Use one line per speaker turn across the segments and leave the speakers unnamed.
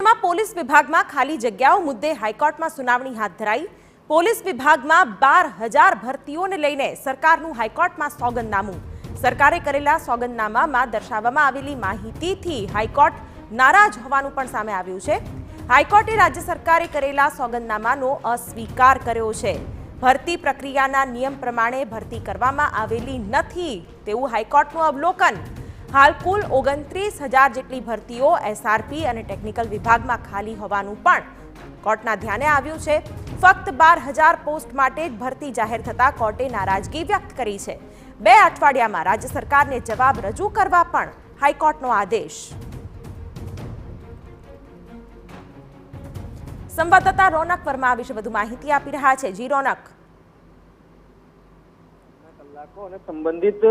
રાજ્યમાં પોલીસ વિભાગમાં ખાલી જગ્યાઓ મુદ્દે હાઈકોર્ટમાં સુનાવણી હાથ ધરાઈ। પોલીસ વિભાગમાં 12,000 ભરતીઓને લઈને સરકારનું હાઈકોર્ટમાં સોગંદનામું। સરકારે કરેલા સોગંદનામામાં દર્શાવવામાં આવેલી માહિતીથી હાઈકોર્ટ નારાજ હોવાનું પણ સામે આવ્યું છે। હાઈકોર્ટે રાજ્ય સરકારે કરેલા સોગંદનામાનો અસ્વીકાર કર્યો છે। ભરતી પ્રક્રિયાના નિયમ પ્રમાણે ભરતી કરવામાં આવેલી નથી તેવું હાઈકોર્ટનું અવલોકન। हाल कुल 29,000 જેટલી ભરતીઓ એસઆરપી અને ટેકનિકલ વિભાગમાં ખાલી હોવાનું પણ કોર્ટના ધ્યાને આવ્યું છે। ફક્ત 12,000 પોસ્ટ માટે જ ભરતી જાહેર થતા કોર્ટે નારાજગી વ્યક્ત કરી છે। 2 અઠવાડિયામાં રાજ્ય સરકારને જવાબ રજૂ કરવા પણ હાઈકોર્ટનો આદેશ। સંવાદદાતા રોનક વર્મા આ વિશે વધુ માહિતી આપી રહ્યા છે। જી રોનક,
અને સંબંધિત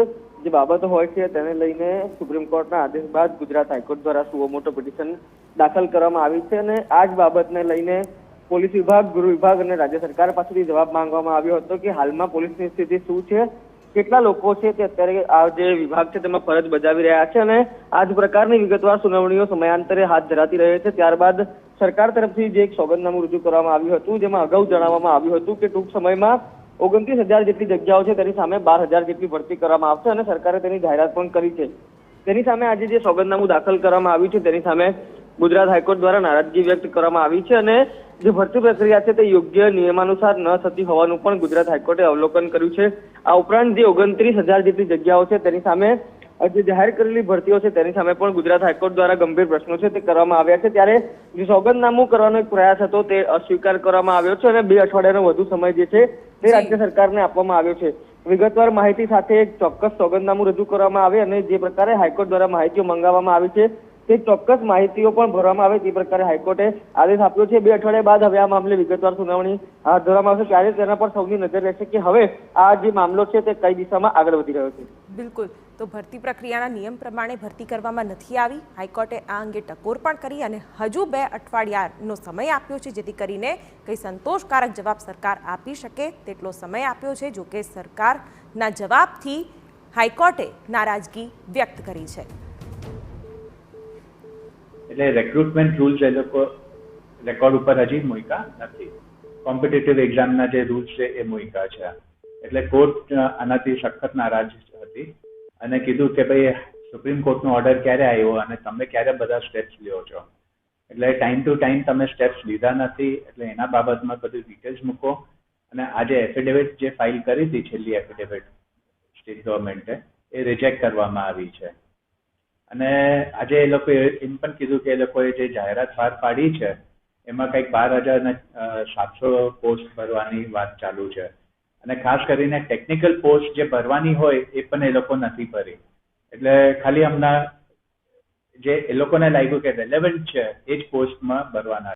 જે બાબતો હોય છે તેને લઈને સુપ્રીમ કોર્ટના આદેશ બાદ ગુજરાત હાઈકોર્ટ દ્વારા સુઓ મોટો પિટિશન દાખલ કરવામાં આવી છે અને આ જ બાબતને લઈને પોલીસ વિભાગ, ગૃહ વિભાગ અને રાજ્ય સરકાર પાસેથી જવાબ માંગવામાં આવ્યો હતો કે હાલમાં પોલીસની સ્થિતિ શું છે, કેટલા લોકો છે તે અત્યારે આ જે વિભાગ છે તેમાં ફરજ બજાવી રહ્યા છે અને આ જ પ્રકારની વિગતવાર સુનાવણીઓ સમયાંતરે હાથ ધરાતી રહે છે। ત્યારબાદ સરકાર તરફથી જે એક સોગંદનામું રજૂ કરવામાં આવ્યું હતું જેમાં અગાઉ જણાવવામાં આવ્યું હતું કે ટૂંક સમયમાં 29,000 જેટલી જગ્યાઓ છે તેની સામે 12,000 જેટલી ભરતી કરવામાં આવશે અને સરકારે તેની જાહેરાત પણ કરી છે। તેની સામે આજે જે સોગંદનામું દાખલ કરવામાં આવ્યું છે તેની સામે ગુજરાત હાઈકોર્ટ દ્વારા નારાજગી વ્યક્ત કરવામાં આવી છે અને જે ભરતી પ્રક્રિયા છે તે યોગ્ય નિયમાનુસાર ન થતી હોવાનું પણ ગુજરાત હાઈકોર્ટે અવલોકન કર્યું છે। આ ઉપરાંત જે 29,000 જેટલી જગ્યાઓ છે તેની સામે જે જાહેર કરેલી ભરતીઓ છે તેની સામે પણ ગુજરાત હાઈકોર્ટ દ્વારા ગંભીર પ્રશ્નો છે તે કરવામાં આવ્યા છે। ત્યારે જે સોગંદનામું કરવાનો એક પ્રયાસ હતો તે અસ્વીકાર કરવામાં આવ્યો છે અને 2 અઠવાડિયાનો વધુ સમય જે છે તે રાજ્ય સરકારને આપવામાં આવ્યો છે। વિગતવાર માહિતી સાથે એક ચોક્કસ સોગંદનામું રજૂ કરવામાં આવે અને જે પ્રકારે હાઈકોર્ટ દ્વારા માહિતીઓ મંગાવવામાં આવી છે તે ચોક્કસ માહિતીઓ પણ ભરવામાં આવે તે પ્રકારે હાઈકોર્ટે આદેશ આપ્યો છે। 2 અઠવાડિયા બાદ હવે આ મામલે વિગતવાર સુનાવણી હાથ ધરવામાં આવશે ત્યારે તેના પર સૌની નજર રહેશે કે હવે આ જે મામલો છે તે કઈ દિશામાં આગળ વધી રહ્યો છે।
બિલકુલ, તો ભરતી પ્રક્રિયાના નિયમ પ્રમાણે ભરતી કરવામાં નથી આવી। હાઈકોર્ટે આ અંગે ટકોર પણ કરી અને હજુ 2 અઠવાડિયાનો સમય આપ્યો છે જેથી કરીને કંઈ સંતોષકારક જવાબ સરકાર આપી શકે તેટલો સમય આપ્યો છે। જો કે સરકારના જવાબથી હાઈકોર્ટે નારાજગી વ્યક્ત કરી છે।
એટલે રિક્રુટમેન્ટ રૂલ્સ એ લોકો રેકોર્ડ ઉપર હજી મૂક્યા નથી। કોમ્પિટિટિવ એક્ઝામના જે રૂલ્સ છે એ મૂક્યા છે। એટલે કોર્ટ આનાથી સખત નારાજ હતી અને કીધું કે ભાઈ સુપ્રીમ કોર્ટનો ઓર્ડર ક્યારે આવ્યો અને તમે ક્યારે બધા સ્ટેપ્સ લ્યો છો, એટલે ટાઈમ ટુ ટાઈમ તમે સ્ટેપ્સ લીધા નથી, એટલે એના બાબતમાં બધું ડિટેલ્સ મૂકો। અને આજે એફિડેવિટ જે ફાઇલ કરી હતી છેલ્લી એફિડેવિટ સ્ટેટ ગવર્મેન્ટે એ રિજેક્ટ કરવામાં આવી છે અને આજે એ લોકોએ એમ પણ કીધું કે એ લોકોએ જે જાહેરાત બહાર પાડી છે એમાં કંઈક 12,700 પોસ્ટ ભરવાની વાત ચાલુ છે અને ખાસ કરીને ટેકનિકલ પોસ્ટ જે ભરવાની હોય એ પણ એ લોકો નથી ભરી। એટલે ખાલી હમણાં જે એ લોકોને લાગ્યું કે રેલેવન્ટ છે એ જ પોસ્ટમાં ભરવાના